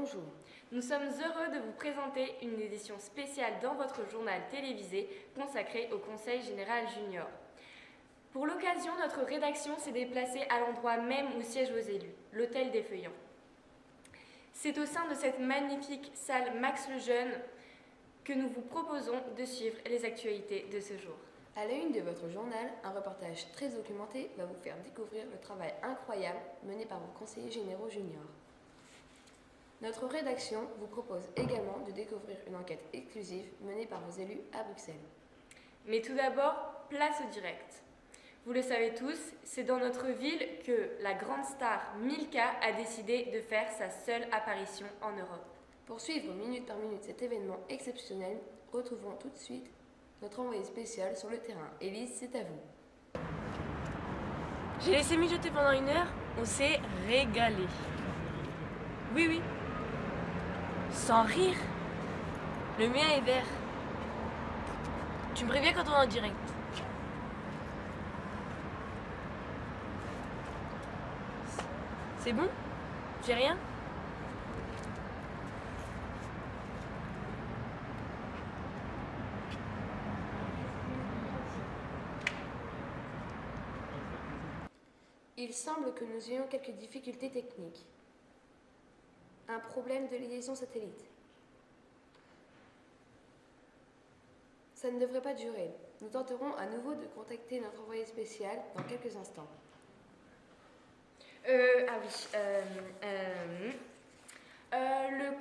bonjour. Nous sommes heureux de vous présenter une édition spéciale dans votre journal télévisé consacré au Conseil général junior. Pour l'occasion, notre rédaction s'est déplacée à l'endroit même où siègent vos élus, l'hôtel des Feuillants. C'est au sein de cette magnifique salle Max Lejeune que nous vous proposons de suivre les actualités de ce jour. À la une de votre journal, un reportage très documenté va vous faire découvrir le travail incroyable mené par vos conseillers généraux juniors. Notre rédaction vous propose également de découvrir une enquête exclusive menée par vos élus à Bruxelles. Mais tout d'abord, place au direct. Vous le savez tous, c'est dans notre ville que la grande star Milka a décidé de faire sa seule apparition en Europe. Pour suivre minute par minute cet événement exceptionnel, retrouvons tout de suite notre envoyé spécial sur le terrain. Élise, c'est à vous. J'ai laissé mijoter pendant 1 heure, on s'est régalé. Oui. Sans rire. Le mien est vert. Tu me préviens quand on est en direct. C'est bon? J'ai rien? Il semble que nous ayons quelques difficultés techniques. Un problème de liaison satellite. Ça ne devrait pas durer. Nous tenterons à nouveau de contacter notre envoyé spécial dans quelques instants. Le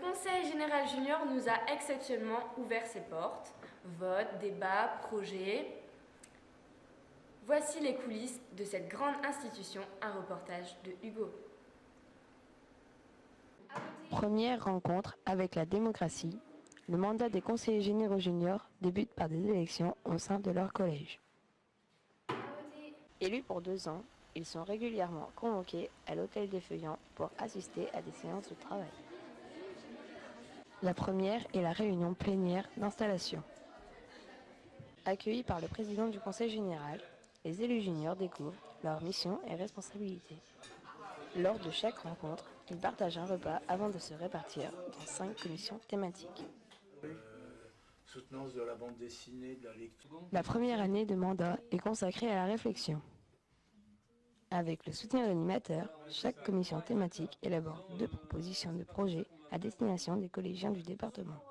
Conseil général junior nous a exceptionnellement ouvert ses portes. Vote, débat, projet. Voici les coulisses de cette grande institution, un reportage de Hugo. Première rencontre avec la démocratie, le mandat des conseillers généraux juniors débute par des élections au sein de leur collège. Élus pour 2 ans, ils sont régulièrement convoqués à l'hôtel des Feuillants pour assister à des séances de travail. La première est la réunion plénière d'installation. Accueillis par le président du conseil général, les élus juniors découvrent leurs missions et responsabilités. Lors de chaque rencontre, ils partagent un repas avant de se répartir dans 5 commissions thématiques. Soutenance de la bande dessinée, de la lecture. La première année de mandat est consacrée à la réflexion. Avec le soutien de l'animateur, chaque commission thématique élabore 2 propositions de projets à destination des collégiens du département.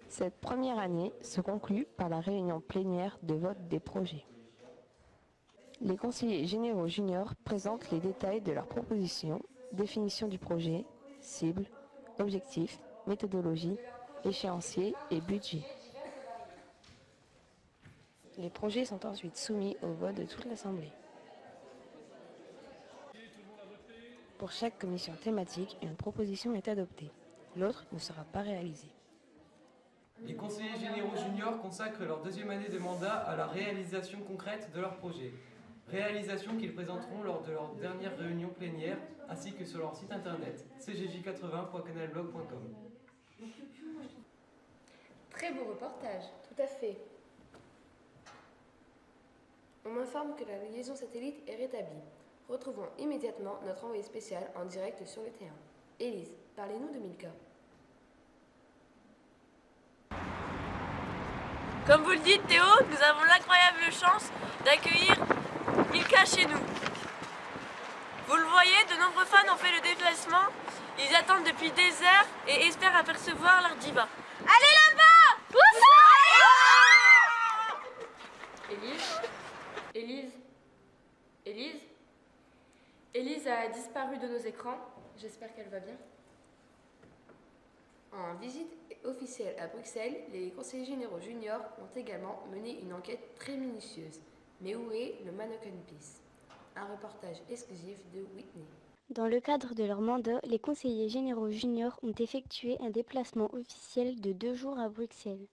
Cette première année se conclut par la réunion plénière de vote des projets. Les conseillers généraux juniors présentent les détails de leurs propositions, définition du projet, cibles, objectifs, méthodologie, échéancier et budget. Les projets sont ensuite soumis au vote de toute l'Assemblée. Pour chaque commission thématique, une proposition est adoptée. L'autre ne sera pas réalisée. Les conseillers généraux juniors consacrent leur 2e année de mandat à la réalisation concrète de leurs projets. Réalisation qu'ils présenteront lors de leur dernière réunion plénière, ainsi que sur leur site internet cgj80.canalblog.com. Très beau reportage. Tout à fait. On m'informe que la liaison satellite est rétablie. Retrouvons immédiatement notre envoyé spécial en direct sur le terrain. Élise, parlez-nous de Milka. Comme vous le dites Théo, nous avons l'incroyable chance d'accueillir Milka chez nous. Vous le voyez, de nombreux fans ont fait le déplacement. Ils attendent depuis des heures et espèrent apercevoir leur diva. Allez là-bas! Élise a disparu de nos écrans. J'espère qu'elle va bien. En visite officielle à Bruxelles, les conseillers généraux juniors ont également mené une enquête très minutieuse. Mais où est le Mannequin Peace? Un reportage exclusif de Whitney. Dans le cadre de leur mandat, les conseillers généraux juniors ont effectué un déplacement officiel de 2 jours à Bruxelles.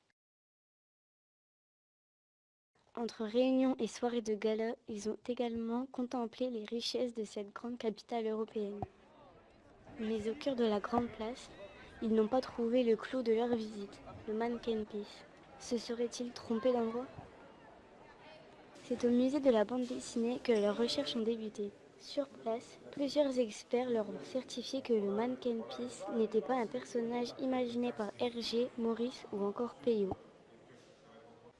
Entre réunions et soirées de gala, ils ont également contemplé les richesses de cette grande capitale européenne. Mais au cœur de la grande place, ils n'ont pas trouvé le clou de leur visite, le Mannequin Peace. Se seraient-ils trompés d'endroit? C'est au musée de la bande dessinée que leurs recherches ont débuté. Sur place, plusieurs experts leur ont certifié que le Manneken Pis n'était pas un personnage imaginé par Hergé, Maurice ou encore Peyo.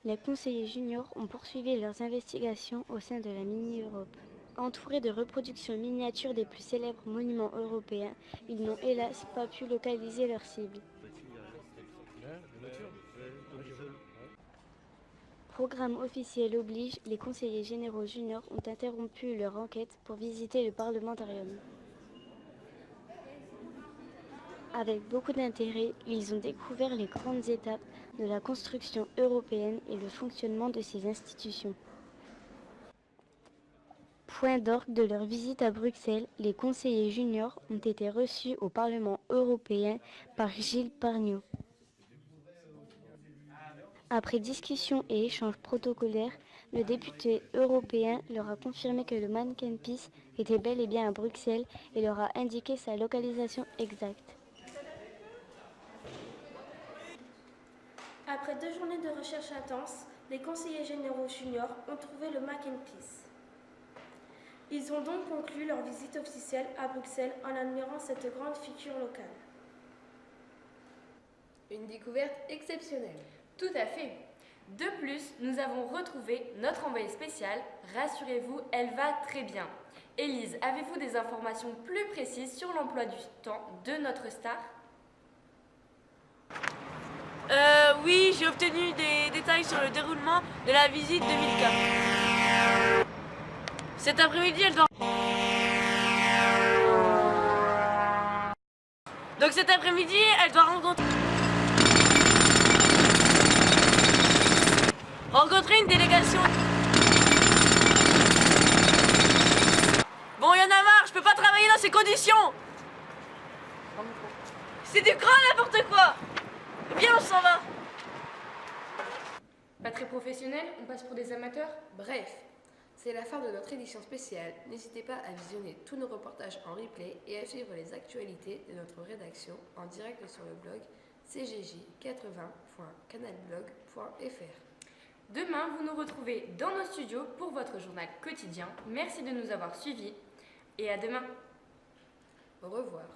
Les conseillers juniors ont poursuivi leurs investigations au sein de la Mini-Europe. Entourés de reproductions miniatures des plus célèbres monuments européens, ils n'ont hélas pas pu localiser leur cible. Programme officiel oblige, les conseillers généraux juniors ont interrompu leur enquête pour visiter le parlementarium. Avec beaucoup d'intérêt, ils ont découvert les grandes étapes de la construction européenne et le fonctionnement de ces institutions. Point d'orgue de leur visite à Bruxelles, les conseillers juniors ont été reçus au Parlement européen par Gilles Pargneaux. Après discussion et échanges protocolaires, le député européen leur a confirmé que le Manneken Pis était bel et bien à Bruxelles et leur a indiqué sa localisation exacte. Après 2 journées de recherche intense, les conseillers généraux juniors ont trouvé le Manneken Pis. Ils ont donc conclu leur visite officielle à Bruxelles en admirant cette grande figure locale. Une découverte exceptionnelle. Tout à fait. De plus, nous avons retrouvé notre envoyée spéciale. Rassurez-vous, elle va très bien. Élise, avez-vous des informations plus précises sur l'emploi du temps de notre star? Oui, j'ai obtenu des détails sur le déroulement de la visite de Milka. Cet après-midi, elle doit... Donc cet après-midi, elle doit rencontrer une délégation. Bon, il y en a marre, je peux pas travailler dans ces conditions. C'est du grand n'importe quoi. Viens, on s'en va. Pas très professionnel, on passe pour des amateurs? Bref, c'est la fin de notre édition spéciale. N'hésitez pas à visionner tous nos reportages en replay et à suivre les actualités de notre rédaction en direct sur le blog cgj80.canalblog.fr. Demain, vous nous retrouvez dans nos studios pour votre journal quotidien. Merci de nous avoir suivis et à demain. Au revoir.